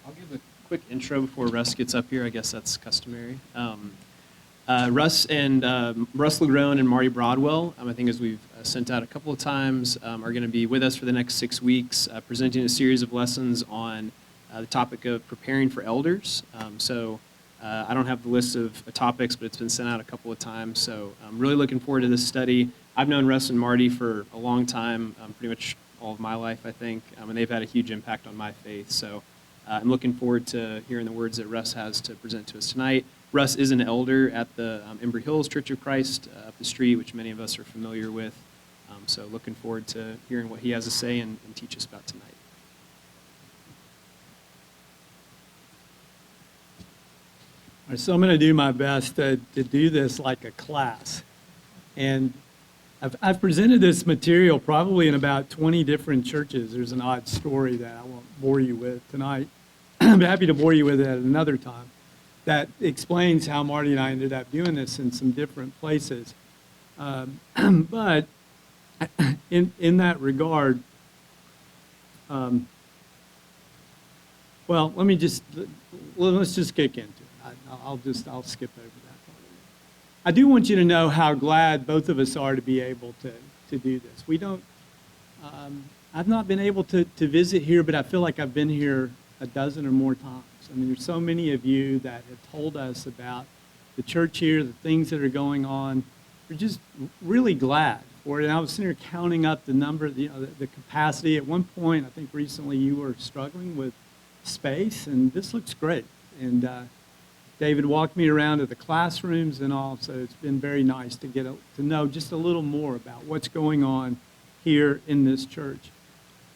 I'll give a quick intro before Russ gets up here. I guess that's customary. Russ LeGrone and Marty Broadwell, I think as we've sent out a couple of times, are going to be with us for the next 6 weeks, presenting a series of lessons on the topic of preparing for elders. I don't have the list of topics, but it's been sent out a couple of times. So I'm really looking forward to this study. I've known Russ and Marty for a long time, pretty much all of my life, I think, and they've had a huge impact on my faith. So I'm looking forward to hearing the words that Russ has to present to us tonight. Russ is an elder at the Embry Hills Church of Christ up the street, which many of us are familiar with. So looking forward to hearing what he has to say and teach us about tonight. All right, so I'm going to do my best to do this like a class. And I've presented this material probably in about 20 different churches. There's an odd story that I won't bore you with tonight. I'm happy to bore you with it at another time. That explains how Marty and I ended up doing this in some different places. But in that regard, well, let's just kick into it. I'll skip over that part of it. I do want you to know how glad both of us are to be able to do this. We don't, I've not been able to visit here, but I feel like I've been here a dozen or more times. I mean, there's so many of you that have told us about the church here, the things that are going on. We're just really glad for it. And I was sitting here counting up the number, the capacity. At one point, I think recently you were struggling with space, and this looks great. And David walked me around to the classrooms and all, so it's been very nice to get to know just a little more about what's going on here in this church.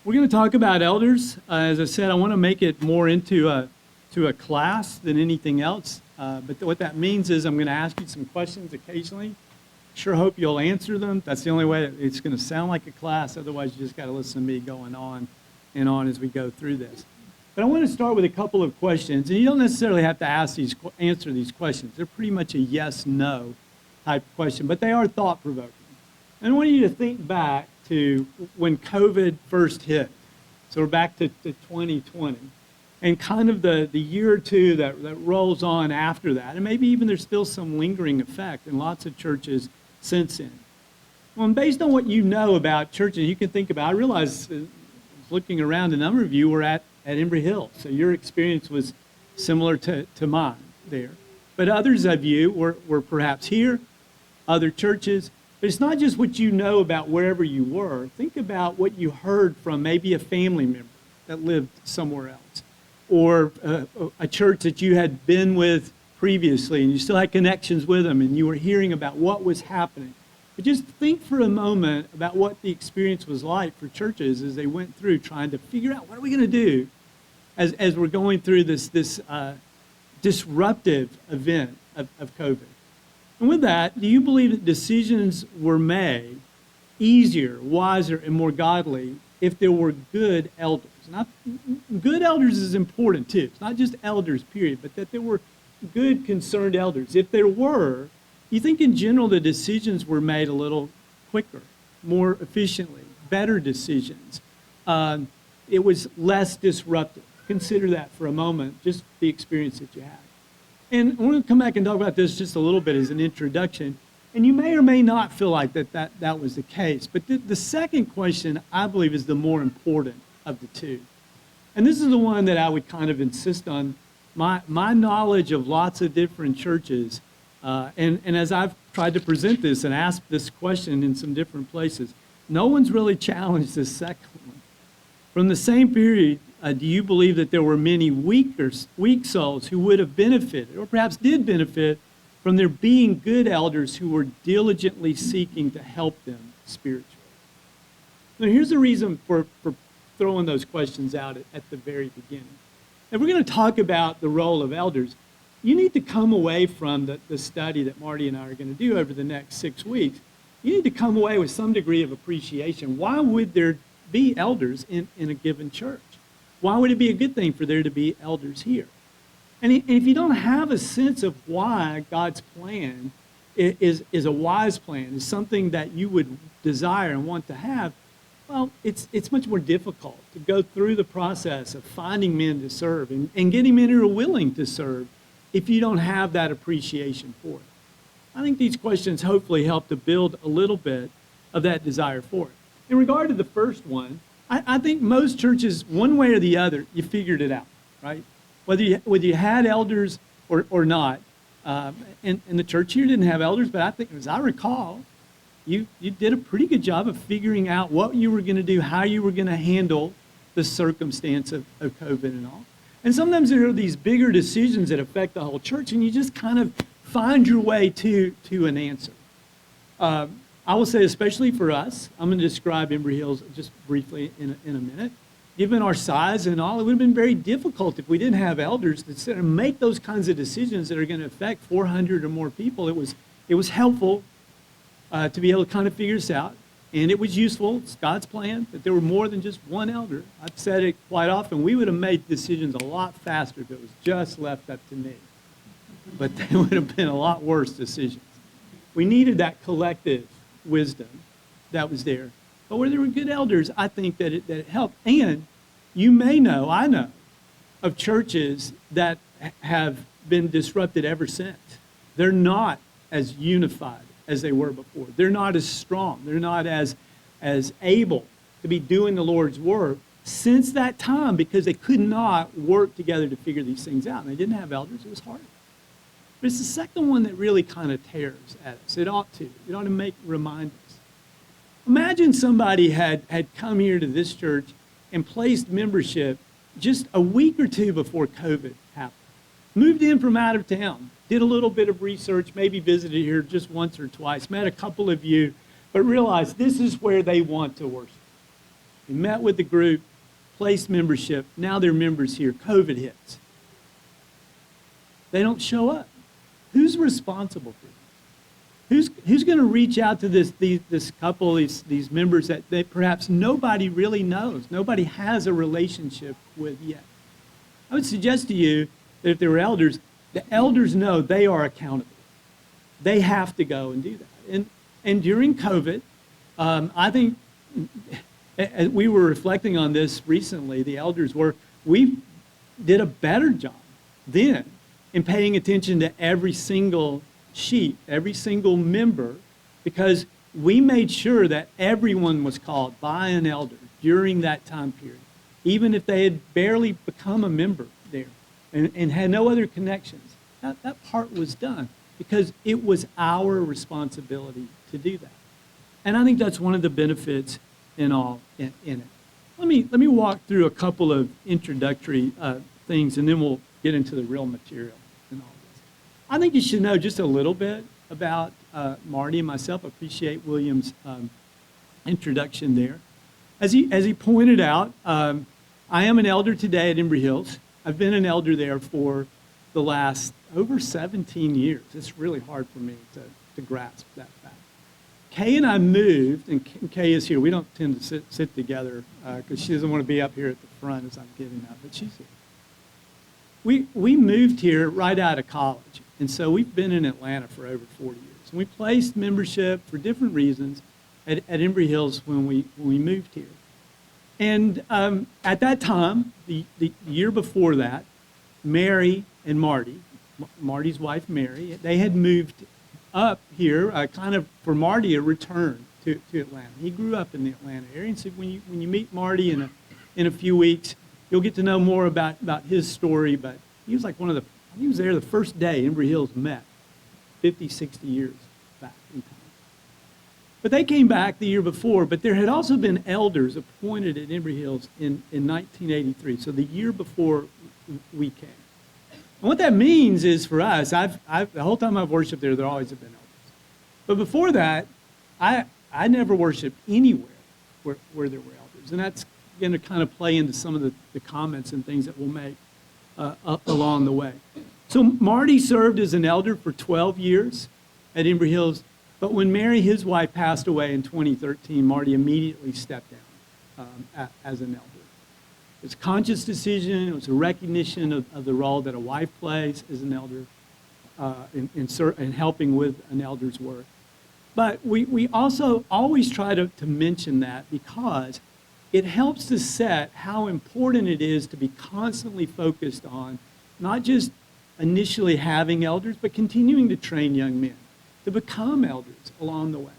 We're going to talk about elders. As I said, I want to make it more into a class than anything else. But what that means is I'm going to ask you some questions occasionally. Sure hope you'll answer them. That's the only way it's going to sound like a class. Otherwise, you just got to listen to me going on and on as we go through this. But I want to start with a couple of questions. And you don't necessarily have to answer these questions. They're pretty much a yes-no type question, but they are thought-provoking. And I want you to think back to when COVID first hit. So we're back to 2020. And kind of the year or two that rolls on after that. And maybe even there's still some lingering effect in lots of churches since then. Well, and based on what you know about churches, you can think about, I realize, looking around, a number of you were at Embry Hill. So your experience was similar to mine there. But others of you were perhaps here, other churches. But it's not just what you know about wherever you were. Think about what you heard from maybe a family member that lived somewhere else, or a church that you had been with previously and you still had connections with them and you were hearing about what was happening. But just think for a moment about what the experience was like for churches as they went through trying to figure out what are we going to do as we're going through this disruptive event of COVID. And with that, do you believe that decisions were made easier, wiser, and more godly if there were good elders? Good elders is important too. It's not just elders, period, but that there were good, concerned elders. If there were, you think in general the decisions were made a little quicker, more efficiently, better decisions. It was less disruptive. Consider that for a moment, just the experience that you had. And I want to come back and talk about this just a little bit as an introduction. And you may or may not feel like that was the case. But the second question, I believe, is the more important of the two. And this is the one that I would kind of insist on. My knowledge of lots of different churches, and as I've tried to present this and ask this question in some different places, no one's really challenged this second one. From the same period, do you believe that there were many weak souls who would have benefited, or perhaps did benefit, from there being good elders who were diligently seeking to help them spiritually? Now, here's the reason for throwing those questions out at the very beginning. If we're going to talk about the role of elders, you need to come away from the study that Marty and I are going to do over the next 6 weeks. You need to come away with some degree of appreciation. Why would there be elders in a given church? Why would it be a good thing for there to be elders here? And if you don't have a sense of why God's plan is a wise plan, is something that you would desire and want to have, Well, it's much more difficult to go through the process of finding men to serve and getting men who are willing to serve if you don't have that appreciation for it. I think these questions hopefully help to build a little bit of that desire for it. In regard to the first one, I think most churches, one way or the other, you figured it out, right? Whether you had elders or not. And the church here didn't have elders, but I think, as I recall, you did a pretty good job of figuring out what you were going to do, how you were going to handle the circumstance of COVID and all. And sometimes there are these bigger decisions that affect the whole church, and you just kind of find your way to an answer. I will say, especially for us, I'm going to describe Embry Hills just briefly in a minute. Given our size and all, it would have been very difficult if we didn't have elders to sit and make those kinds of decisions that are going to affect 400 or more people. It was helpful to be able to kind of figure this out, and it was useful. It's God's plan that there were more than just one elder. I've said it quite often. We would have made decisions a lot faster if it was just left up to me, but they would have been a lot worse decisions. We needed that collective wisdom that was there. But where there were good elders, I think that it helped. And you may know, I know, of churches that have been disrupted ever since. They're not as unified as they were before. They're not as strong. They're not as able to be doing the Lord's work since that time because they could not work together to figure these things out. And they didn't have elders. It was hard. But it's the second one that really kind of tears at us. It ought to. It ought to remind us. Imagine somebody had come here to this church and placed membership just a week or two before COVID happened. Moved in from out of town, did a little bit of research, maybe visited here just once or twice, met a couple of you, but realized this is where they want to worship. We met with the group, placed membership, now they're members here. COVID hits. They don't show up. Who's responsible for this? Who's going to reach out to this couple, these members that perhaps nobody really knows, nobody has a relationship with yet? I would suggest to you that if there were elders, the elders know they are accountable. They have to go and do that. And during COVID, I think as we were reflecting on this recently, the elders we did a better job then in paying attention to every single sheep, every single member, because we made sure that everyone was called by an elder during that time period, even if they had barely become a member there and had no other connections. That part was done because it was our responsibility to do that. And I think that's one of the benefits in it. Let me walk through a couple of introductory things, and then we'll get into the real material and all this. I think you should know just a little bit about Marty and myself. I appreciate William's introduction there. As he pointed out, I am an elder today at Embry Hills. I've been an elder there for the last over 17 years. It's really hard for me to grasp that fact. Kay and I moved, and Kay is here. We don't tend to sit together because she doesn't want to be up here at the front as I'm giving up, but she's here. We moved here right out of college, and so we've been in Atlanta for over 40 years. And we placed membership for different reasons at Embry Hills when we moved here. And at that time, the year before that, Mary and Marty, Marty's wife Mary, they had moved up here, kind of for Marty a return to Atlanta. He grew up in the Atlanta area, and so when you meet Marty in a few weeks, you'll get to know more about his story. But he was like he was there the first day Embry Hills met, 50, 60 years back in time. But they came back the year before, but there had also been elders appointed at Embry Hills in 1983, so the year before we came. And what that means is for us, the whole time I've worshiped there always have been elders. But before that, I never worshiped anywhere where there were elders. And that's going to kind of play into some of the comments and things that we'll make along the way. So Marty served as an elder for 12 years at Embry Hills. But when Mary, his wife, passed away in 2013, Marty immediately stepped down as an elder. It was a conscious decision. It was a recognition of the role that a wife plays as an elder in helping with an elder's work. But we also always try to mention that because it helps to set how important it is to be constantly focused on not just initially having elders, but continuing to train young men to become elders along the way.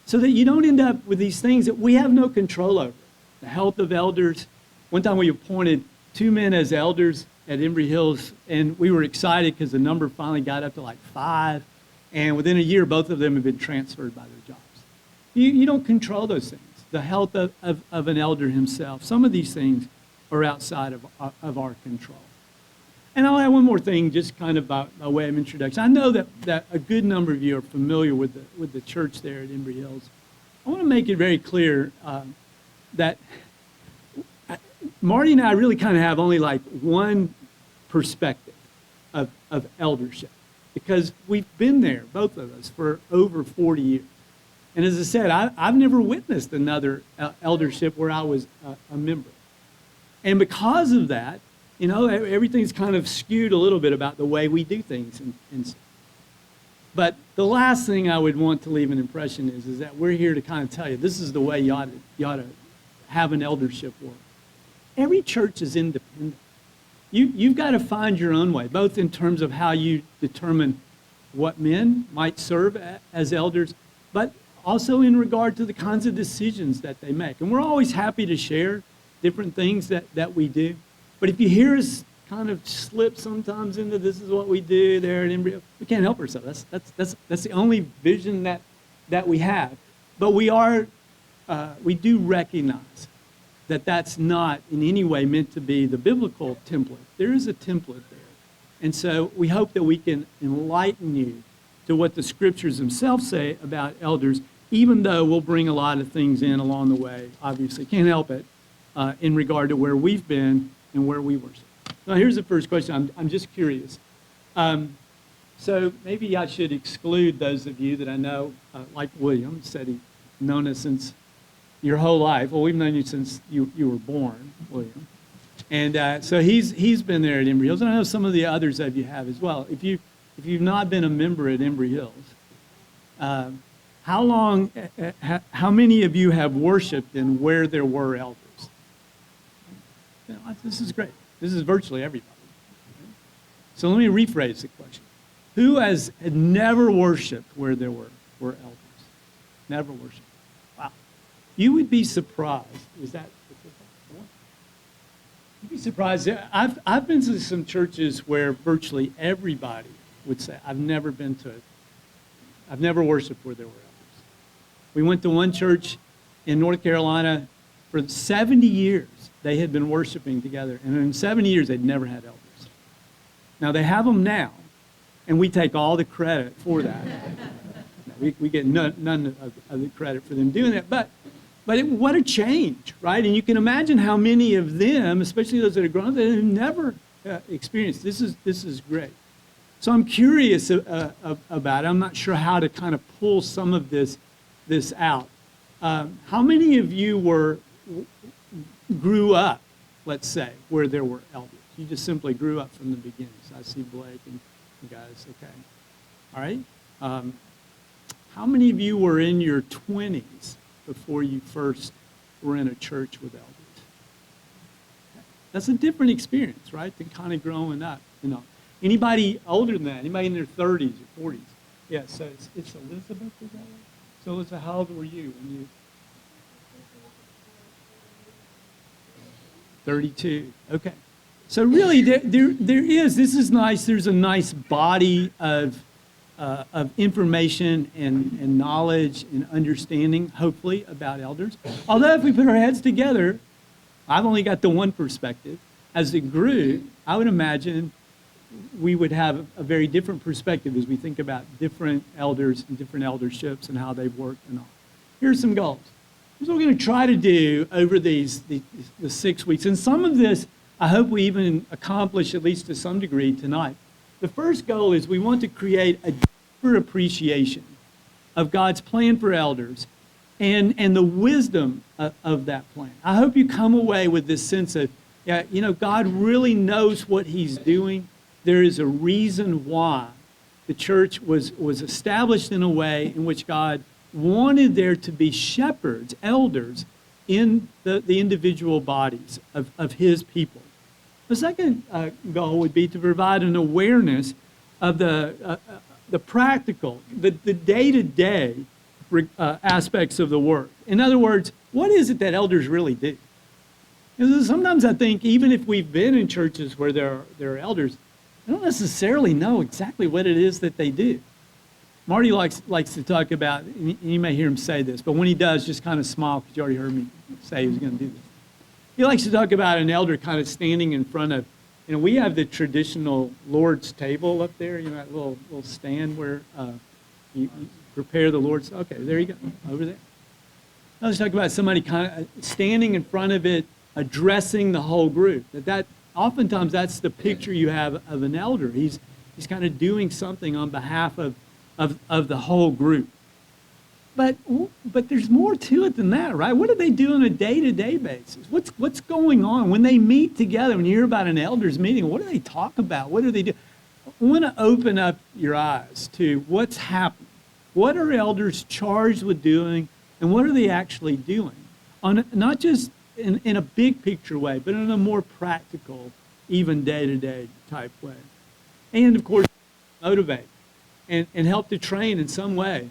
So that you don't end up with these things that we have no control over. The health of elders. One time we appointed 2 men as elders at Embry Hills, and we were excited because the number finally got up to like 5, and within a year, both of them have been transferred by their jobs. You don't control those things. The health of an elder himself. Some of these things are outside of our control. And I'll add one more thing, just kind of by way of introduction. I know that a good number of you are familiar with the church there at Embry Hills. I want to make it very clear that Marty and I really kind of have only like one perspective of eldership, because we've been there, both of us, for over 40 years. And as I said, I've never witnessed another eldership where I was a member. And because of that, you know, everything's kind of skewed a little bit about the way we do things. But the last thing I would want to leave an impression is that we're here to kind of tell you this is the way you ought to have an eldership work. Every church is independent. You've got to find your own way, both in terms of how you determine what men might serve as elders, but also in regard to the kinds of decisions that they make. And we're always happy to share different things that we do. But if you hear us kind of slip sometimes into this is what we do there at Embry, we can't help ourselves. That's the only vision that we have. But we do recognize that that's not in any way meant to be the biblical template. There is a template there. And so we hope that we can enlighten you to what the scriptures themselves say about elders, even though we'll bring a lot of things in along the way. Obviously, can't help it in regard to where we've been and where we worship. Now, here's the first question. I'm just curious. So maybe I should exclude those of you that I know, like William said, he's known us since your whole life. Well, we've known you since you were born, William. And so he's been there at Embry Hills, and I know some of the others of you have as well. If you've not been a member at Embry Hills, how many of you have worshiped in where there were elders? You know, this is great. This is virtually everybody. So let me rephrase the question. Who had never worshiped where there were elders? Never worshiped. Wow. You would be surprised. Is that? You'd be surprised. I've been to some churches where virtually everybody would say, I've never worshiped where there were elders. We went to one church in North Carolina for 70 years. They had been worshiping together, and in 70 years, they'd never had elders. Now, they have them now, and we take all the credit for that. We get none of the credit for them doing that, but what a change, right? And you can imagine how many of them, especially those that are grown up, that have never experienced. This is great. So I'm curious about it. I'm not sure how to kind of pull some of this out. How many of you grew up, let's say, where there were elders? You just simply grew up from the beginning. So I see Blake and you guys, okay. All right. How many of you were in your 20s before you first were in a church with elders? That's a different experience, right, than kind of growing up, you know. Anybody older than that? Anybody in their 30s or 40s? Yeah, so it's Elizabeth, is that right? So Elizabeth, how old were you when you... 32. Okay. So really, this is nice. There's a nice body of information and knowledge and understanding, hopefully, about elders. Although if we put our heads together, I've only got the one perspective. As it grew, I would imagine we would have a very different perspective as we think about different elders and different elderships and how they've worked and all. Here's some goals. Here's what we're going to try to do over the 6 weeks. And some of this, I hope we even accomplish, at least to some degree, tonight. The first goal is we want to create a deeper appreciation of God's plan for elders and the wisdom of that plan. I hope you come away with this sense of, yeah, you know, God really knows what he's doing. There is a reason why the church was established in a way in which God wanted there to be shepherds, elders, in the individual bodies of his people. The second goal would be to provide an awareness of the practical, the day-to-day aspects of the work. In other words, what is it that elders really do? Because sometimes I think even if we've been in churches where there are elders, I don't necessarily know exactly what it is that they do. Marty likes to talk about, and you may hear him say this, but when he does, just kind of smile because you already heard me say he was going to do this. He likes to talk about an elder kind of standing in front of, we have the traditional Lord's table up there, that little stand where you prepare the Lord's. Okay, there you go, over there. I was talking about somebody kind of standing in front of it, addressing the whole group. That oftentimes that's the picture you have of an elder. He's kind of doing something on behalf of the whole group. But there's more to it than that, right? What do they do on a day-to-day basis? What's going on when they meet together? When you hear about an elders meeting, what do they talk about? What do they do? I want to open up your eyes to what's happening. What are elders charged with doing, and what are they actually doing? Not just in a big picture way, but in a more practical, even day-to-day type way. And, of course, motivate and help to train in some way.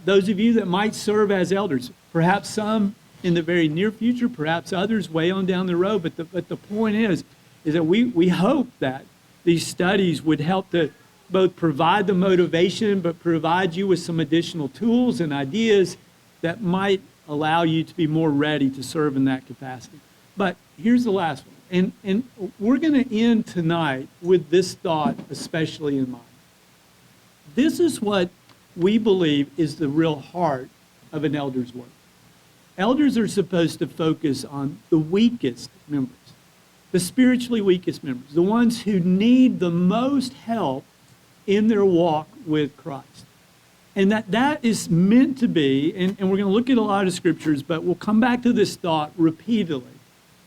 Those of you that might serve as elders, perhaps some in the very near future, perhaps others way on down the road, but the point is that we hope that these studies would help to both provide the motivation, but provide you with some additional tools and ideas that might allow you to be more ready to serve in that capacity. But here's the last one. And we're going to end tonight with this thought especially in mind. This is what we believe is the real heart of an elder's work. Elders are supposed to focus on the weakest members, the spiritually weakest members, the ones who need the most help in their walk with Christ. And that is meant to be, and we're going to look at a lot of scriptures, but we'll come back to this thought repeatedly.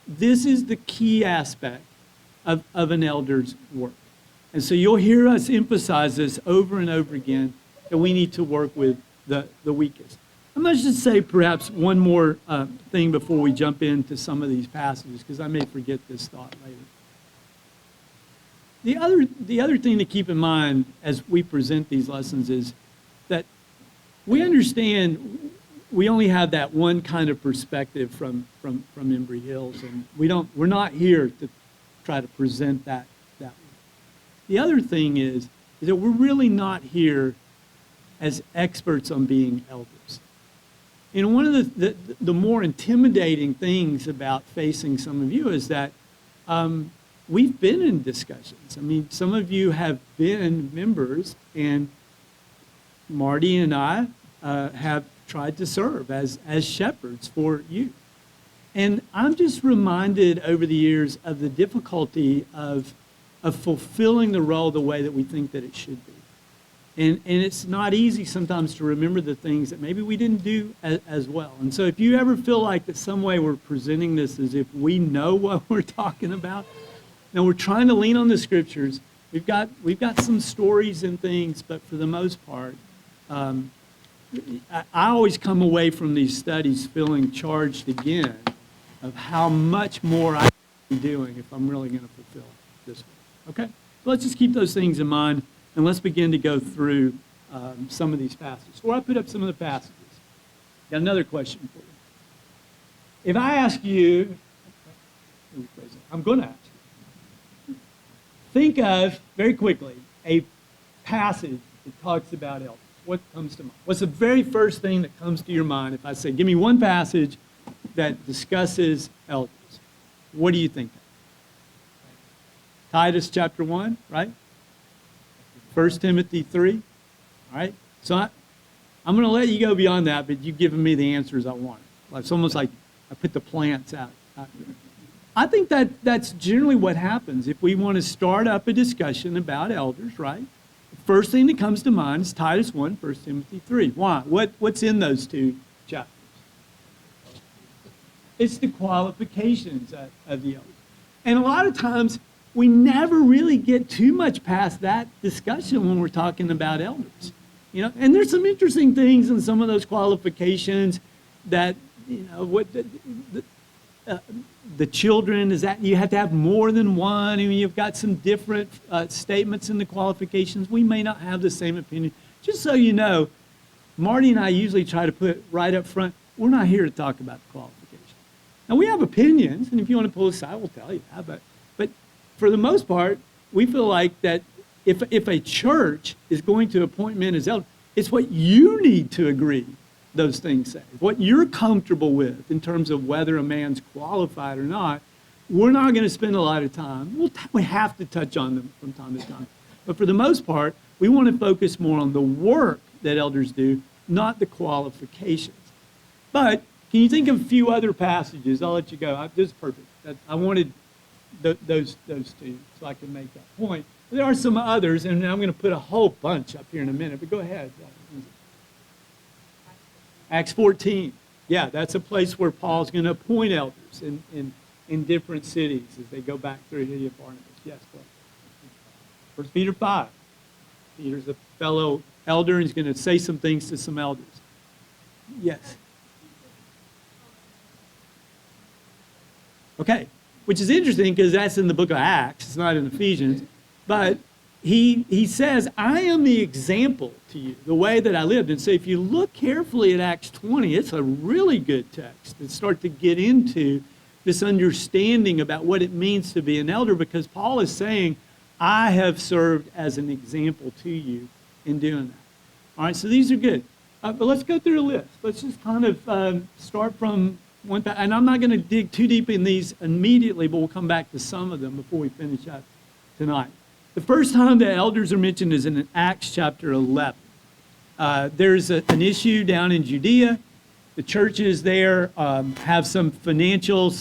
This is the key aspect of an elder's work. And so you'll hear us emphasize this over and over again, that we need to work with the weakest. I'm going to just say perhaps one more thing before we jump into some of these passages, because I may forget this thought later. The other thing to keep in mind as we present these lessons is that we understand we only have that one kind of perspective from Embry Hills, and we're not here to try to present that way. The other thing is that we're really not here as experts on being elders. One of the more intimidating things about facing some of you is that we've been in discussions. Some of you have been members, and Marty and I have tried to serve as shepherds for you. And I'm just reminded over the years of the difficulty of fulfilling the role the way that we think that it should be. And it's not easy sometimes to remember the things that maybe we didn't do as well. And so if you ever feel like that some way we're presenting this as if we know what we're talking about, now we're trying to lean on the scriptures. We've got some stories and things, but for the most part, I always come away from these studies feeling charged again of how much more I can be doing if I'm really going to fulfill this one. Okay? So let's just keep those things in mind, and let's begin to go through some of these passages. Before I put up some of the passages, got another question for you. If I ask you, I'm going to ask you, think of, very quickly, a passage that talks about elders. What comes to mind? What's the very first thing that comes to your mind if I say, give me one passage that discusses elders? What do you think of? Titus chapter 1, right? 1 Timothy 3, all right? So I'm going to let you go beyond that, but you've given me the answers I want. It's almost like I put the plants out there. I think that's generally what happens if we want to start up a discussion about elders, right? The first thing that comes to mind is Titus 1, 1 Timothy 3. Why? What's in those two chapters? It's the qualifications of the elders. And a lot of times, we never really get too much past that discussion when we're talking about elders. And there's some interesting things in some of those qualifications that, what the children, is that you have to have more than one. I mean, you've got some different statements in the qualifications. We may not have the same opinion. Just so you know, Marty and I usually try to put right up front, we're not here to talk about the qualifications. Now, we have opinions, and if you want to pull aside, we'll tell you that. But for the most part, we feel like that if a church is going to appoint men as elders, it's what you need to agree those things say, what you're comfortable with in terms of whether a man's qualified or not. We're not going to spend a lot of time. We have to touch on them from time to time. But for the most part, we want to focus more on the work that elders do, not the qualifications. But can you think of a few other passages? I'll let you go. This is perfect. I wanted those two so I can make that point. There are some others, and I'm going to put a whole bunch up here in a minute, but go ahead. Acts 14. Yeah, that's a place where Paul's going to appoint elders in different cities as they go back through he and Barnabas. Yes, please. 1 Peter 5. Peter's a fellow elder, and he's going to say some things to some elders. Yes. Okay, which is interesting because that's in the book of Acts. It's not in Ephesians. But he says, I am the example to you, the way that I lived. And so if you look carefully at Acts 20, it's a really good text to start to get into this understanding about what it means to be an elder, because Paul is saying, I have served as an example to you in doing that. All right, so these are good. But let's go through the list. Let's just kind of start from one, and I'm not going to dig too deep in these immediately, but we'll come back to some of them before we finish up tonight. The first time the elders are mentioned is in Acts chapter 11. There's an issue down in Judea. The churches there have some financial,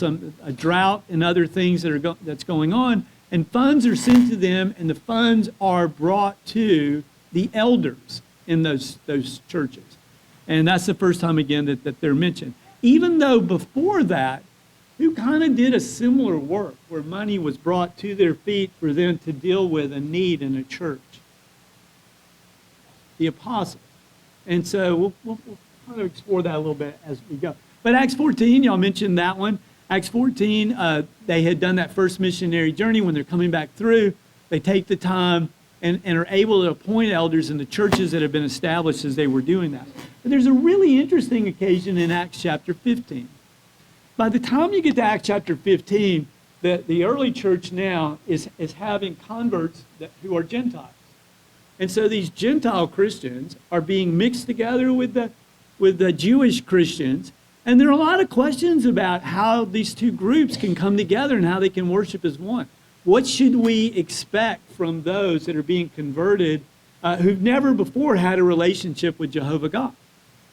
a drought and other things that's going on, and funds are sent to them, and the funds are brought to the elders in those churches. And that's the first time, again, that they're mentioned. Even though before that, who kind of did a similar work where money was brought to their feet for them to deal with a need in a church? The apostles. And so we'll kind of explore that a little bit as we go. But Acts 14, y'all mentioned that one. Acts 14, they had done that first missionary journey. When they're coming back through, they take the time and are able to appoint elders in the churches that have been established as they were doing that. But there's a really interesting occasion in Acts chapter 15. By the time you get to Acts chapter 15, the early church now is having converts who are Gentiles. And so these Gentile Christians are being mixed together with the Jewish Christians. And there are a lot of questions about how these two groups can come together and how they can worship as one. What should we expect from those that are being converted who've never before had a relationship with Jehovah God?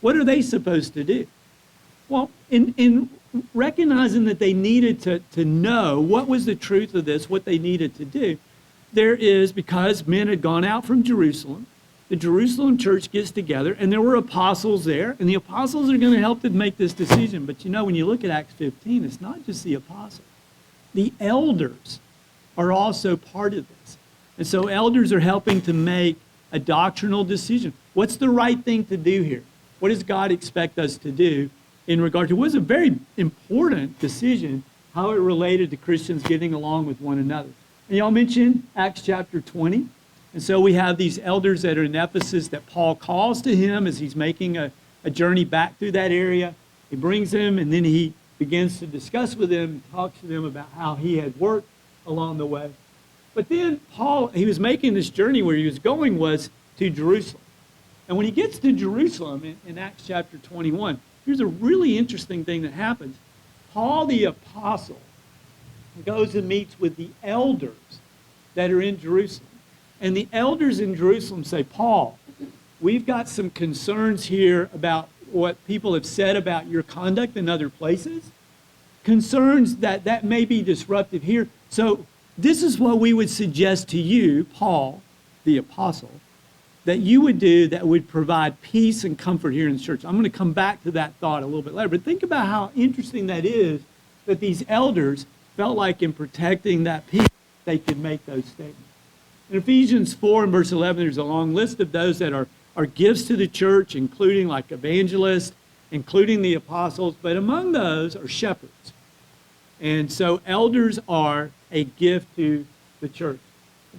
What are they supposed to do? Well, in recognizing that they needed to know what was the truth of this, what they needed to do, there is, because men had gone out from Jerusalem, the Jerusalem church gets together, and there were apostles there, and the apostles are going to help them make this decision. But when you look at Acts 15, it's not just the apostles. The elders are also part of this. And so elders are helping to make a doctrinal decision. What's the right thing to do here? What does God expect us to do in regard to what was a very important decision, how it related to Christians getting along with one another? And y'all mentioned Acts chapter 20. And so we have these elders that are in Ephesus that Paul calls to him as he's making a journey back through that area. He brings them, and then he begins to discuss with them and talks to them about how he had worked along the way. But then Paul, he was making this journey where he was going was to Jerusalem. And when he gets to Jerusalem in Acts chapter 21, here's a really interesting thing that happens. Paul the apostle goes and meets with the elders that are in Jerusalem. And the elders in Jerusalem say, Paul, we've got some concerns here about what people have said about your conduct in other places. Concerns that may be disruptive here. So this is what we would suggest to you, Paul, the apostle, that you would do that would provide peace and comfort here in the church. I'm going to come back to that thought a little bit later. But think about how interesting that is that these elders felt like in protecting that peace they could make those statements. In Ephesians 4 and verse 11, there's a long list of those that are gifts to the church, including like evangelists, including the apostles, but among those are shepherds. And so elders are a gift to the church.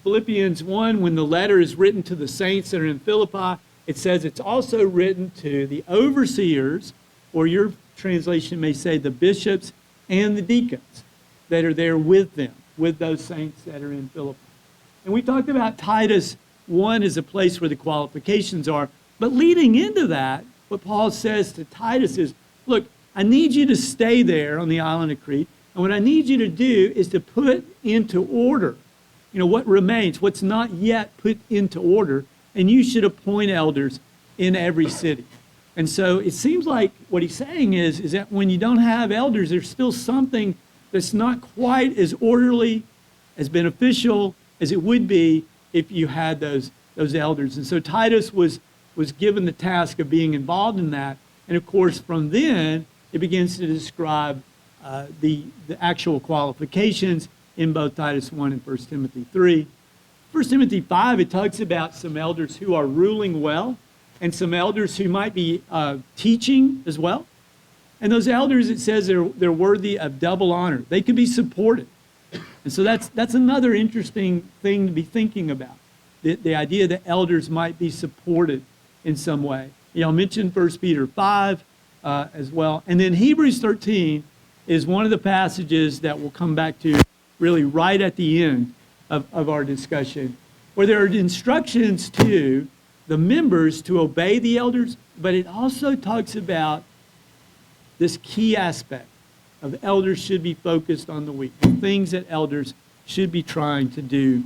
Philippians 1, when the letter is written to the saints that are in Philippi, it says it's also written to the overseers, or your translation may say the bishops and the deacons that are there with them, with those saints that are in Philippi. And we talked about Titus 1 as a place where the qualifications are, but leading into that, what Paul says to Titus is, look, I need you to stay there on the island of Crete, and what I need you to do is to put into order, what remains, what's not yet put into order, and you should appoint elders in every city. And so it seems like what he's saying is that when you don't have elders, there's still something that's not quite as orderly, as beneficial as it would be if you had those elders. And so Titus was given the task of being involved in that. And of course, from then, it begins to describe the actual qualifications in both Titus 1 and 1 Timothy 3. 1 Timothy 5, it talks about some elders who are ruling well and some elders who might be teaching as well. And those elders, it says they're worthy of double honor. They can be supported. And so that's another interesting thing to be thinking about, the idea that elders might be supported in some way. I'll mention 1 Peter 5 as well. And then Hebrews 13 is one of the passages that we'll come back to really right at the end of our discussion, where there are instructions to the members to obey the elders, but it also talks about this key aspect of elders should be focused on the weak, the things that elders should be trying to do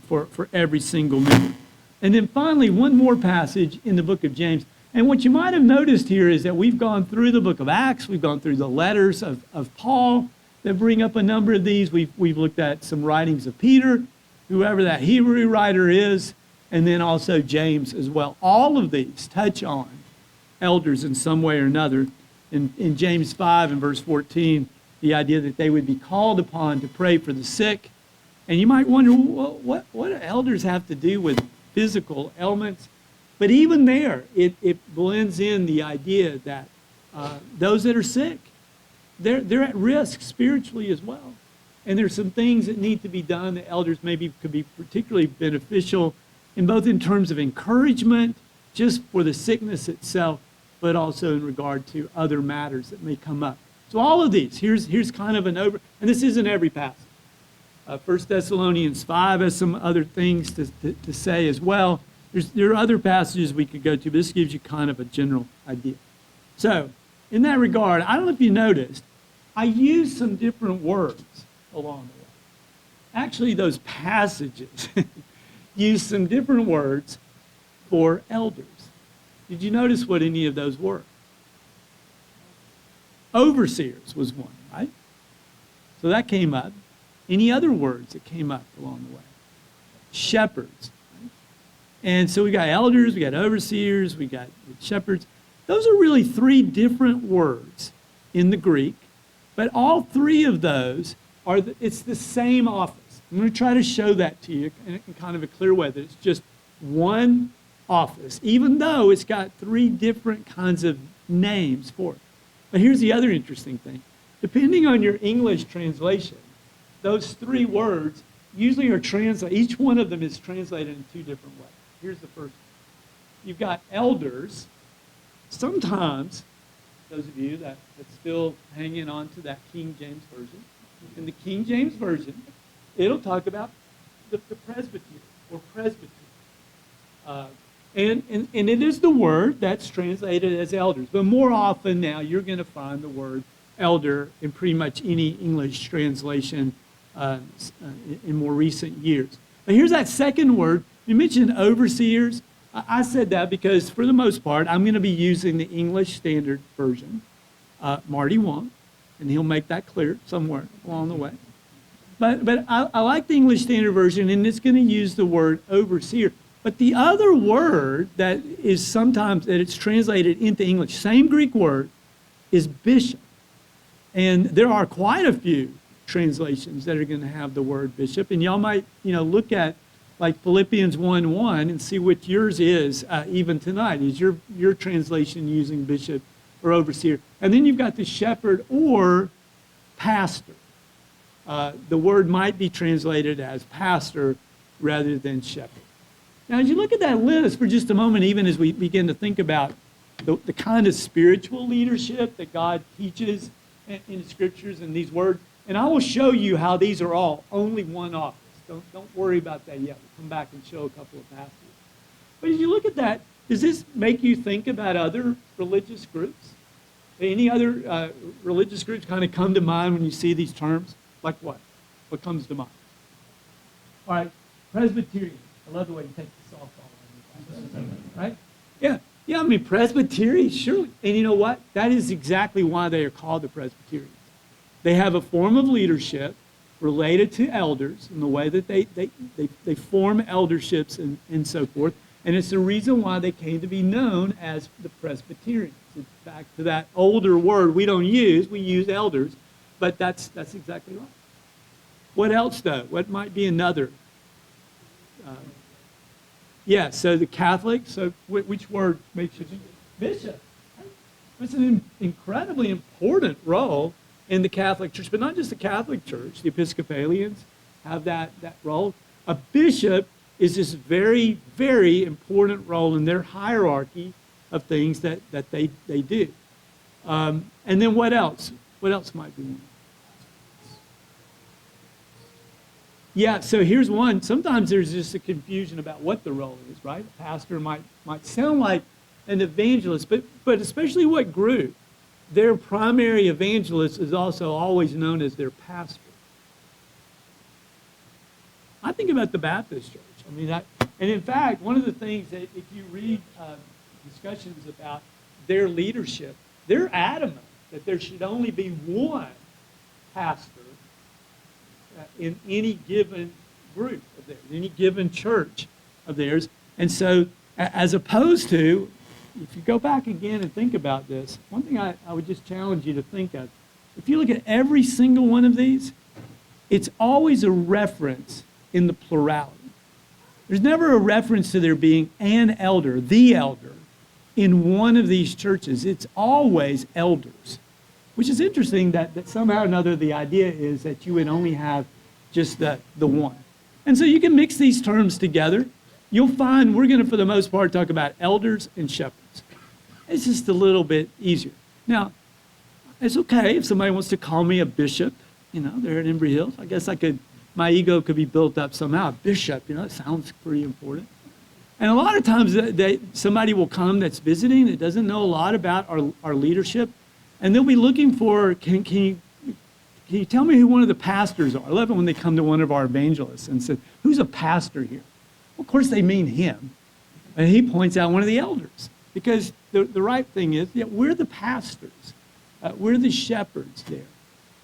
for every single member. And then finally, one more passage in the book of James. And what you might have noticed here is that we've gone through the book of Acts, we've gone through the letters of Paul that bring up a number of these. We've looked at some writings of Peter, whoever that Hebrew writer is, and then also James as well. All of these touch on elders in some way or another. In James 5 and verse 14, the idea that they would be called upon to pray for the sick. And you might wonder, well, what do elders have to do with physical ailments? But even there, it blends in the idea that those that are sick, they're at risk spiritually as well. And there's some things that need to be done that elders maybe could be particularly beneficial in both in terms of encouragement, just for the sickness itself, but also in regard to other matters that may come up. So all of these, here's kind of an and this isn't every passage. 1 Thessalonians 5 has some other things to say as well. There are other passages we could go to, but this gives you kind of a general idea. So in that regard, I don't know if you noticed, I used some different words along the way. Actually, those passages use some different words for elders. Did you notice what any of those were? Overseers was one, right? So that came up. Any other words that came up along the way? Shepherds. Right? And so we got elders, we got overseers, we got shepherds. Those are really three different words in the Greek, but all three of those it's the same office. I'm going to try to show that to you in kind of a clear way, that it's just one office, even though it's got three different kinds of names for it. But here's the other interesting thing. Depending on your English translation, those three words usually are translated, each one of them is translated in two different ways. Here's the first one. You've got elders. Sometimes, those of you that still hanging on to that King James Version, in the King James Version, it'll talk about the presbytery or presbytery. And it is the word that's translated as elders. But more often now, you're going to find the word elder in pretty much any English translation in more recent years. But here's that second word. You mentioned overseers. I said that because, for the most part, I'm going to be using the English Standard Version. Marty won't, and he'll make that clear somewhere along the way. But I like the English Standard Version, and it's going to use the word overseer. But the other word that is sometimes, that it's translated into English, same Greek word, is bishop. And there are quite a few translations that are going to have the word bishop. And y'all might, look at like Philippians 1:1 and see what yours is even tonight. Is your translation using bishop or overseer? And then you've got the shepherd or pastor. The word might be translated as pastor rather than shepherd. Now, as you look at that list for just a moment, even as we begin to think about the kind of spiritual leadership that God teaches in the scriptures and these words, and I will show you how these are all only one office. Don't worry about that yet. We'll come back and show a couple of passages. But as you look at that, does this make you think about other religious groups? Any other religious groups kind of come to mind when you see these terms? Like what? What comes to mind? All right, Presbyterian. I love the way you take the softball on me. Right? Yeah. Yeah, I mean, Presbyterian, surely. And you know what? That is exactly why they are called the Presbyterians. They have a form of leadership related to elders in the way that they form elderships and so forth. And it's the reason why they came to be known as the Presbyterians. It's back to that older word we don't use. We use elders, but that's exactly right. What else, though? What might be another? So the Catholic, so which word makes you think? Bishop. It's an incredibly important role in the Catholic Church, but not just the Catholic Church. The Episcopalians have that role. A bishop is this very, very important role in their hierarchy of things that they do. And then what else? What else might be one? Yeah, so here's one. Sometimes there's just a confusion about what the role is, right? A pastor might sound like an evangelist, but especially what group? Their primary evangelist is also always known as their pastor. I think about the Baptist Church. I mean, and in fact, one of the things that if you read discussions about their leadership, they're adamant that there should only be one pastor in any given group of theirs, any given church of theirs. And so as opposed to, if you go back again and think about this, one thing I would just challenge you to think of, if you look at every single one of these, it's always a reference in the plurality. There's never a reference to there being an elder, the elder, in one of these churches. It's always elders, which is interesting that somehow or another the idea is that you would only have just the one. And so you can mix these terms together. You'll find we're going to, for the most part, talk about elders and shepherds. It's just a little bit easier. Now, it's okay if somebody wants to call me a bishop, there at Embry Hills. I guess my ego could be built up somehow. A bishop, it sounds pretty important. And a lot of times somebody will come that's visiting that doesn't know a lot about our leadership, and they'll be looking for, can you tell me who one of the pastors are? I love it when they come to one of our evangelists and say, who's a pastor here? Well, of course, they mean him. And he points out one of the elders. Because the right thing is, we're the pastors. We're the shepherds there.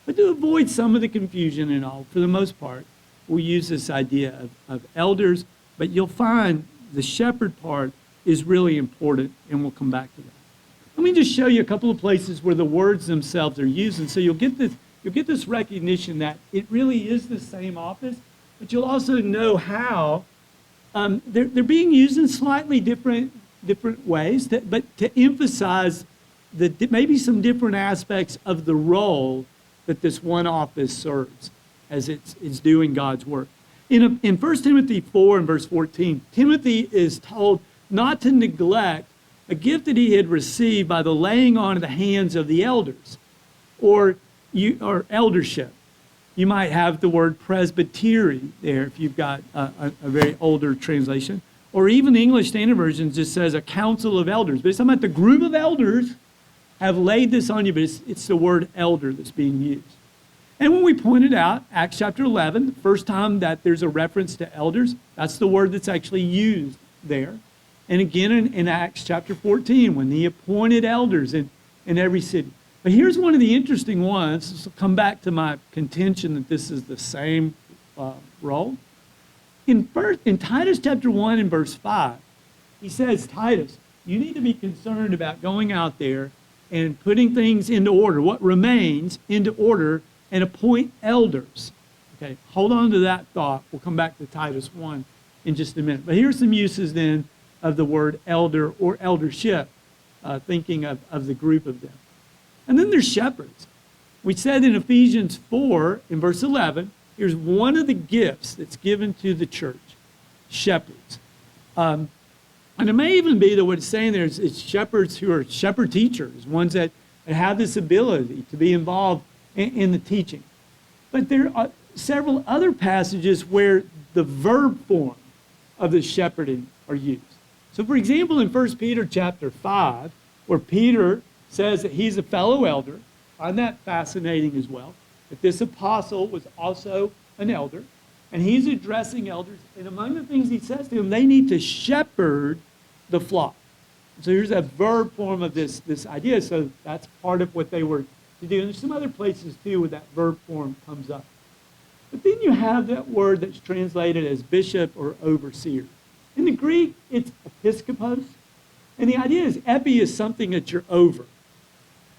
But to avoid some of the confusion and all, for the most part, we'll use this idea of elders. But you'll find the shepherd part is really important, and we'll come back to that. Let me just show you a couple of places where the words themselves are used. And so you'll get this recognition that it really is the same office, but you'll also know how they're being used in slightly different ways, but to emphasize maybe some different aspects of the role that this one office serves as it's doing God's work. In 1 Timothy 4 and verse 14, Timothy is told not to neglect a gift that he had received by the laying on of the hands of the elders, or eldership. You might have the word presbytery there if you've got a very older translation. Or even the English Standard Version just says a council of elders. But it's talking about the group of elders have laid this on you, but it's the word elder that's being used. And when we pointed out, Acts chapter 11, the first time that there's a reference to elders, that's the word that's actually used there. And again in Acts chapter 14, when he appointed elders in every city. But here's one of the interesting ones. This will come back to my contention that this is the same role. In Titus chapter 1 and verse 5, he says, Titus, you need to be concerned about going out there and putting things into order, what remains into order and appoint elders. Okay, hold on to that thought. We'll come back to Titus 1 in just a minute. But here's some uses then of the word elder or eldership, thinking of the group of them. And then there's shepherds. We said in Ephesians 4, in verse 11, here's one of the gifts that's given to the church, shepherds. And it may even be that what it's saying there is shepherds who are shepherd teachers, ones that have this ability to be involved in the teaching. But there are several other passages where the verb form of the shepherding are used. So for example, in 1 Peter chapter 5, where Peter says that he's a fellow elder, I find that fascinating as well, that this apostle was also an elder, and he's addressing elders, and among the things he says to them, they need to shepherd the flock. So here's a verb form of this idea, so that's part of what they were to do. And there's some other places too where that verb form comes up. But then you have that word that's translated as bishop or overseer. In the Greek, it's episkopos, and the idea is epi is something that you're over.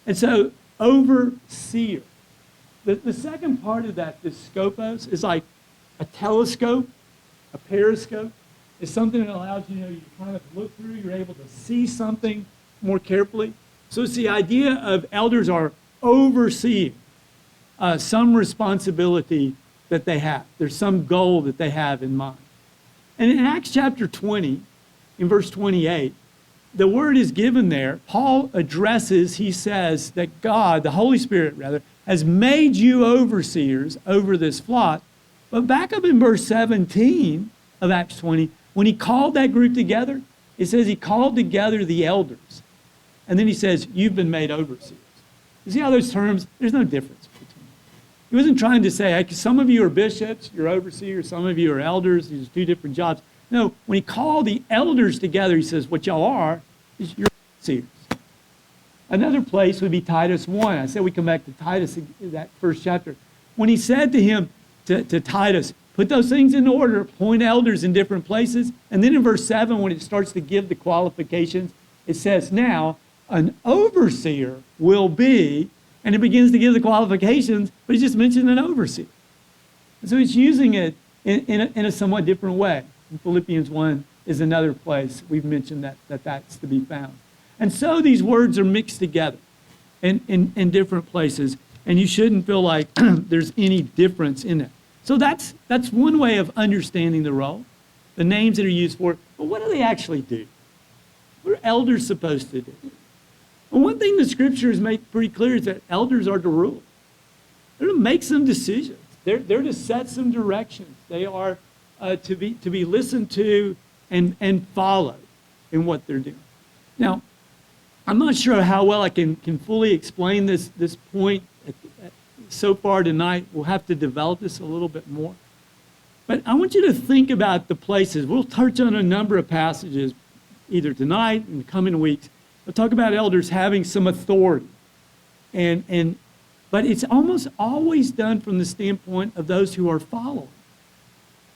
And so overseer. The second part of that, this scopos, is like a telescope, a periscope. It's something that allows you to kind of look through, you're able to see something more carefully. So it's the idea of elders are overseeing some responsibility that they have. There's some goal that they have in mind. And in Acts chapter 20, in verse 28, the word is given there. Paul addresses, he says that God, the Holy Spirit rather, has made you overseers over this flock. But back up in verse 17 of Acts 20, when he called that group together, it says he called together the elders. And then he says, you've been made overseers. You see how those terms, there's no difference between them. He wasn't trying to say, hey, some of you are bishops, you're overseers, some of you are elders, these are two different jobs. No, when he called the elders together, he says, what y'all are is you're overseers. Another place would be Titus 1. I said we come back to Titus, that first chapter. When he said to him, to Titus, put those things in order, appoint elders in different places. And then in verse 7, when it starts to give the qualifications, it says, now, an overseer will be, and it begins to give the qualifications, but he just mentioned an overseer. And so he's using it in a somewhat different way. In Philippians 1 is another place we've mentioned that's to be found. And so these words are mixed together in different places, and you shouldn't feel like there's any difference in it. So that's one way of understanding the role, the names that are used for it. But what do they actually do? What are elders supposed to do? Well, one thing the scriptures make pretty clear is that elders are to rule. They're to make some decisions. They're to set some directions. They are to be listened to and followed in what they're doing. Now, I'm not sure how well I can fully explain this point so far tonight. We'll have to develop this a little bit more. But I want you to think about the places. We'll touch on a number of passages either tonight in the coming weeks. We'll talk about elders having some authority. But it's almost always done from the standpoint of those who are following.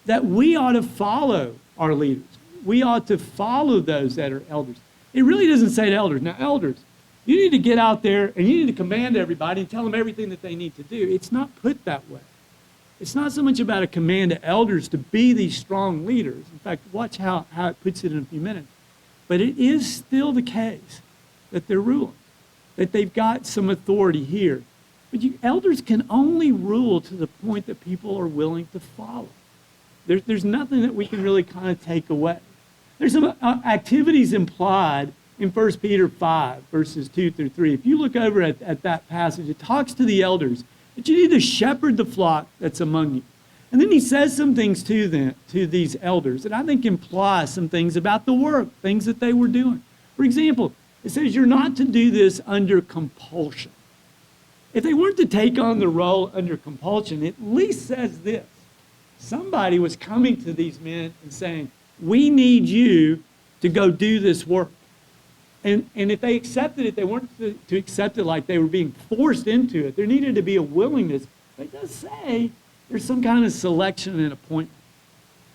That we ought to follow our leaders. We ought to follow those that are elders. It really doesn't say to elders, now elders, you need to get out there and you need to command everybody and tell them everything that they need to do. It's not put that way. It's not so much about a command to elders to be these strong leaders. In fact, watch how it puts it in a few minutes. But it is still the case that they're ruling, that they've got some authority here. But elders can only rule to the point that people are willing to follow. There's nothing that we can really kind of take away. There's some activities implied in 1 Peter 5, verses 2 through 3. If you look over at that passage, it talks to the elders that you need to shepherd the flock that's among you. And then he says some things to these elders that I think imply some things about the work, things that they were doing. For example, it says you're not to do this under compulsion. If they weren't to take on the role under compulsion, it at least says this. Somebody was coming to these men and saying, we need you to go do this work. And if they accepted it, they weren't to accept it like they were being forced into it. There needed to be a willingness. But it does say there's some kind of selection and appointment.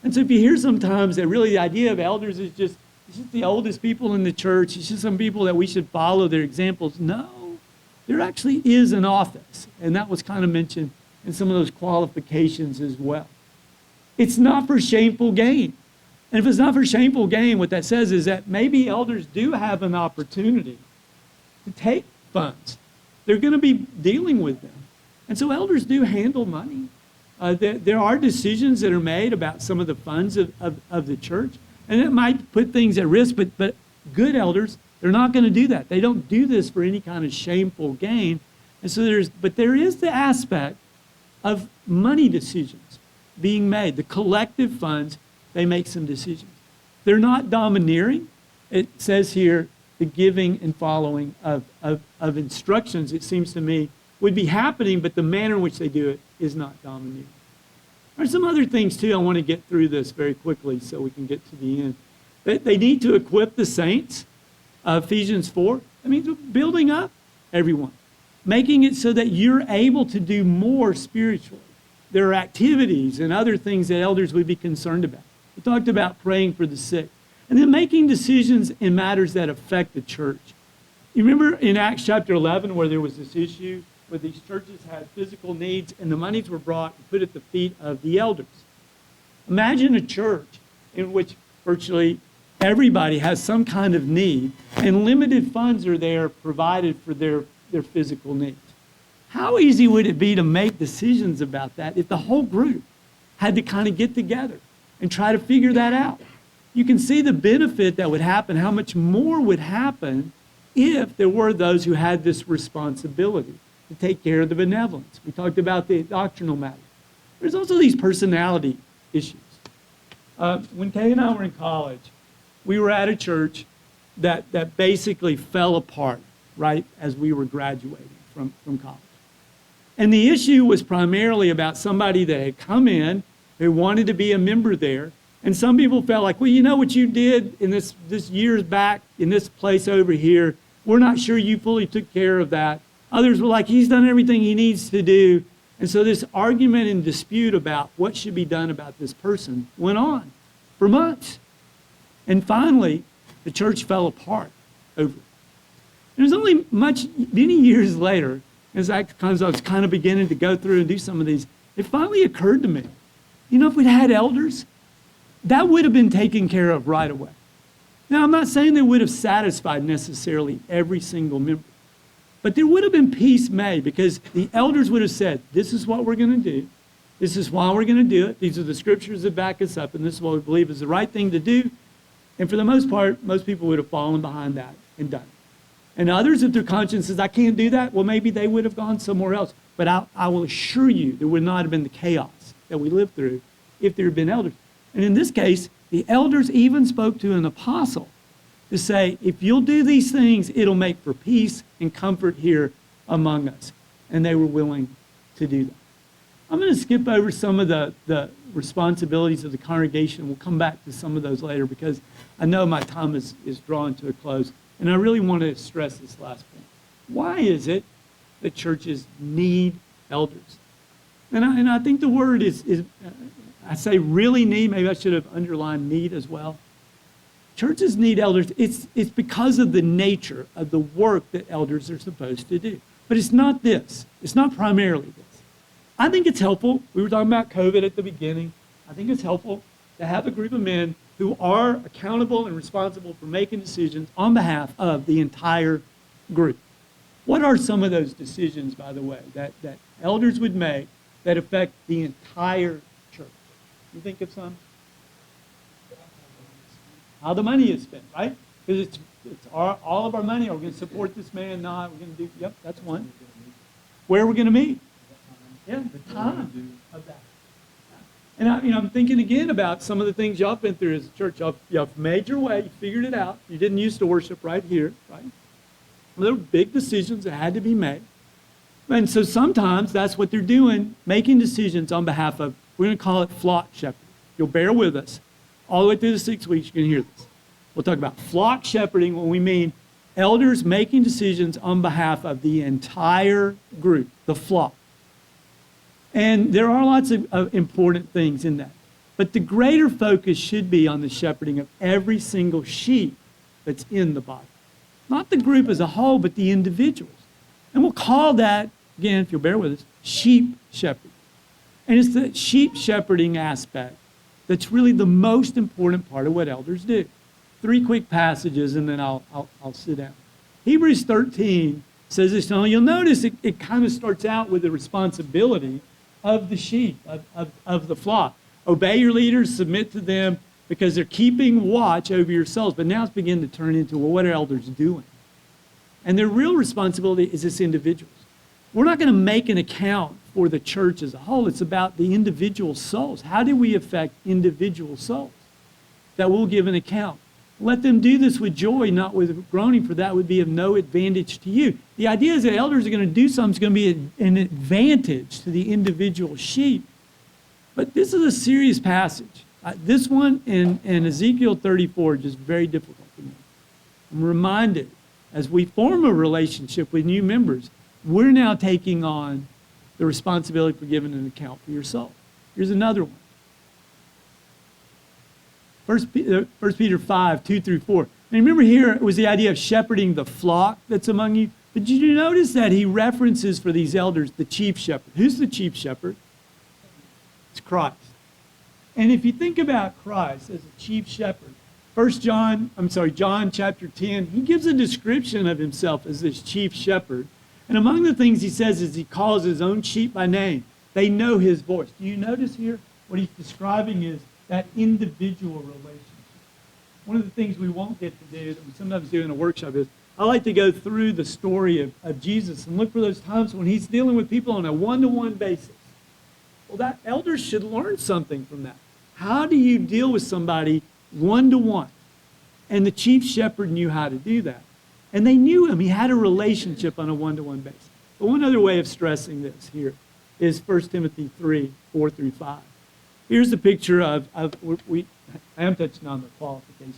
And so if you hear sometimes that really the idea of elders is just, it's just the oldest people in the church, it's just some people that we should follow their examples. No. there actually is an office, and that was kind of mentioned in some of those qualifications as well. It's not for shameful gain. And if it's not for shameful gain, what that says is that maybe elders do have an opportunity to take funds. They're going to be dealing with them. And so elders do handle money. There are decisions that are made about some of the funds of the church, and it might put things at risk, but good elders, they're not going to do that. They don't do this for any kind of shameful gain. And so there is the aspect of money decisions being made. The collective funds, they make some decisions. They're not domineering. It says here, the giving and following of instructions, it seems to me, would be happening, but the manner in which they do it is not domineering. There's some other things, too. I want to get through this very quickly so we can get to the end. They need to equip the saints. Ephesians 4, that means building up everyone, making it so that you're able to do more spiritually. There are activities and other things that elders would be concerned about. We talked about praying for the sick. And then making decisions in matters that affect the church. You remember in Acts chapter 11 where there was this issue where these churches had physical needs and the monies were brought and put at the feet of the elders. Imagine a church in which virtually everybody has some kind of need and limited funds are there provided for their physical needs. How easy would it be to make decisions about that if the whole group had to kind of get together and try to figure that out? You can see the benefit that would happen, how much more would happen if there were those who had this responsibility to take care of the benevolence. We talked about the doctrinal matter. There's also these personality issues. When Kay and I were in college, we were at a church that basically fell apart right as we were graduating from college. And the issue was primarily about somebody that had come in who wanted to be a member there. And some people felt like, well, you know what you did in this years back in this place over here, we're not sure you fully took care of that. Others were like, he's done everything he needs to do. And so this argument and dispute about what should be done about this person went on for months. And finally, the church fell apart over it. It was only many years later, as I was kind of beginning to go through and do some of these, it finally occurred to me, you know, if we'd had elders, that would have been taken care of right away. Now, I'm not saying they would have satisfied necessarily every single member, but there would have been peace made because the elders would have said, this is what we're going to do. This is why we're going to do it. These are the scriptures that back us up, and this is what we believe is the right thing to do. And for the most part, most people would have fallen behind that and done it. And others, if their conscience says, I can't do that, well, maybe they would have gone somewhere else. But I will assure you there would not have been the chaos that we lived through if there had been elders. And in this case, the elders even spoke to an apostle to say, if you'll do these things, it'll make for peace and comfort here among us. And they were willing to do that. I'm going to skip over some of the responsibilities of the congregation. We'll come back to some of those later because I know my time is drawing to a close. And I really want to stress this last point. Why is it that churches need elders? And I think the word is I say really need, maybe I should have underlined need as well. Churches need elders. It's because of the nature of the work that elders are supposed to do. But it's not this. It's not primarily this. I think it's helpful. We were talking about COVID at the beginning. I think it's helpful to have a group of men who are accountable and responsible for making decisions on behalf of the entire group. What are some of those decisions, by the way, that elders would make that affect the entire church? You think of some? How the money is spent, right? Because it's all of our money. Are we going to support this man? Not. We're going to do, yep, that's one. Where are we going to meet? Yeah, the time of that. And I'm thinking again about some of the things y'all have been through as a church. Y'all made your way. You figured it out. You didn't used to worship right here, right? Well, there were big decisions that had to be made. And so sometimes that's what they're doing, making decisions on behalf of, we're going to call it flock shepherding. You'll bear with us. All the way through the 6 weeks, you're going to hear this. We'll talk about flock shepherding when we mean elders making decisions on behalf of the entire group, the flock. And there are lots of important things in that. But the greater focus should be on the shepherding of every single sheep that's in the body. Not the group as a whole, but the individuals. And we'll call that, again, if you'll bear with us, sheep shepherding. And it's the sheep shepherding aspect that's really the most important part of what elders do. 3 quick passages, and then I'll sit down. Hebrews 13 says this. Now, you'll notice it kind of starts out with the responsibility of the sheep, of the flock. Obey your leaders, submit to them, because they're keeping watch over your souls. But now it's beginning to turn into, well, what are elders doing? And their real responsibility is as individuals. We're not going to make an account for the church as a whole. It's about the individual souls. How do we affect individual souls? That we'll give an account. Let them do this with joy, not with groaning, for that would be of no advantage to you. The idea is that elders are going to do something that's going to be an advantage to the individual sheep. But this is a serious passage. This one and Ezekiel 34 are just very difficult for me. I'm reminded, as we form a relationship with new members, we're now taking on the responsibility for giving an account for your soul. Here's another one. 1 Peter 5, 2 through 4. And remember here, it was the idea of shepherding the flock that's among you. But did you notice that he references for these elders the chief shepherd? Who's the chief shepherd? It's Christ. And if you think about Christ as a chief shepherd, John chapter 10, he gives a description of himself as this chief shepherd. And among the things he says is he calls his own sheep by name. They know his voice. Do you notice here what he's describing is that individual relationship? One of the things we won't get to do, that we sometimes do in a workshop, is I like to go through the story of Jesus and look for those times when he's dealing with people on a one-to-one basis. Well, that elders should learn something from that. How do you deal with somebody one-to-one? And the chief shepherd knew how to do that. And they knew him. He had a relationship on a one-to-one basis. But one other way of stressing this here is 1 Timothy 3, 4 through 5. Here's the picture I am touching on the qualifications.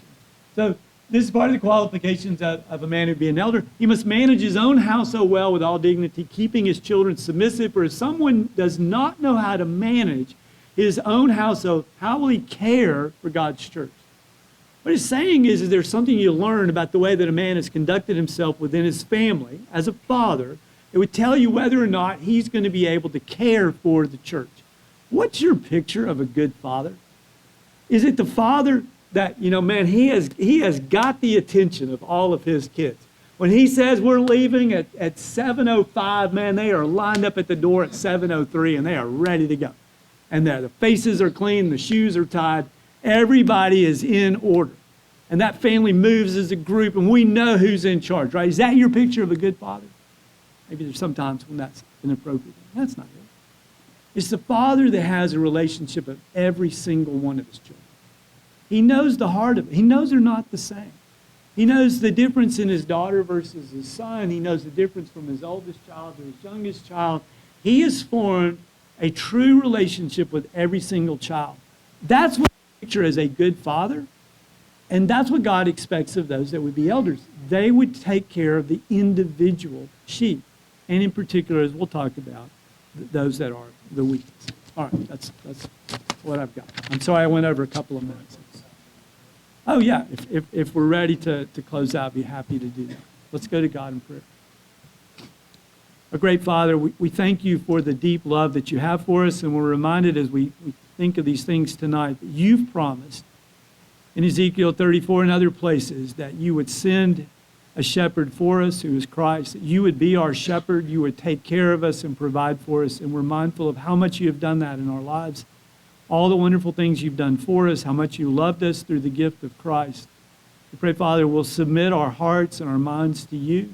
So this is part of the qualifications of a man who be an elder. He must manage his own household well with all dignity, keeping his children submissive. For if someone does not know how to manage his own household, how will he care for God's church? What he's saying is there's something you learn about the way that a man has conducted himself within his family as a father. It would tell you whether or not he's going to be able to care for the church. What's your picture of a good father? Is it the father that, he has got the attention of all of his kids? When he says we're leaving at 7:05, man, they are lined up at the door at 7:03 and they are ready to go. And the faces are clean, the shoes are tied. Everybody is in order. And that family moves as a group, and we know who's in charge, right? Is that your picture of a good father? Maybe there's some times when that's inappropriate. That's not it. It's the father that has a relationship with every single one of his children. He knows the heart of it. He knows they're not the same. He knows the difference in his daughter versus his son. He knows the difference from his oldest child to his youngest child. He has formed a true relationship with every single child. That's what I picture as a good father, and that's what God expects of those that would be elders. They would take care of the individual sheep, and in particular, as we'll talk about, those that are the weakest. All right, that's what I've got. I'm sorry I went over a couple of minutes. Oh, yeah, if we're ready to close out, I'd be happy to do that. Let's go to God in prayer. Our great Father, we thank you for the deep love that you have for us, and we're reminded as we think of these things tonight that you've promised in Ezekiel 34 and other places that you would send a shepherd for us who is Christ, that you would be our shepherd, you would take care of us and provide for us, and we're mindful of how much you have done that in our lives, all the wonderful things you've done for us, how much you loved us through the gift of Christ. We pray, Father, we'll submit our hearts and our minds to you.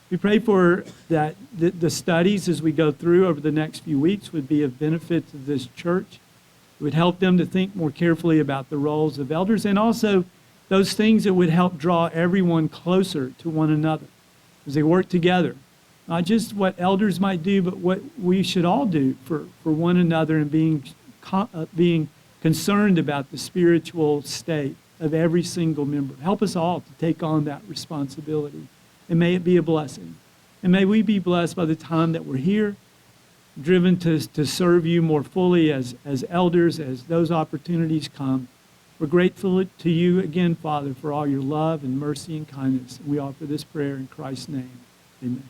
We pray for that the studies as we go through over the next few weeks would be of benefit to this church. It would help them to think more carefully about the roles of elders and also those things that would help draw everyone closer to one another as they work together. Not just what elders might do, but what we should all do for one another and being concerned about the spiritual state of every single member. Help us all to take on that responsibility. And may it be a blessing. And may we be blessed by the time that we're here, driven to serve you more fully as elders, as those opportunities come. We're grateful to you again, Father, for all your love and mercy and kindness. And we offer this prayer in Christ's name. Amen.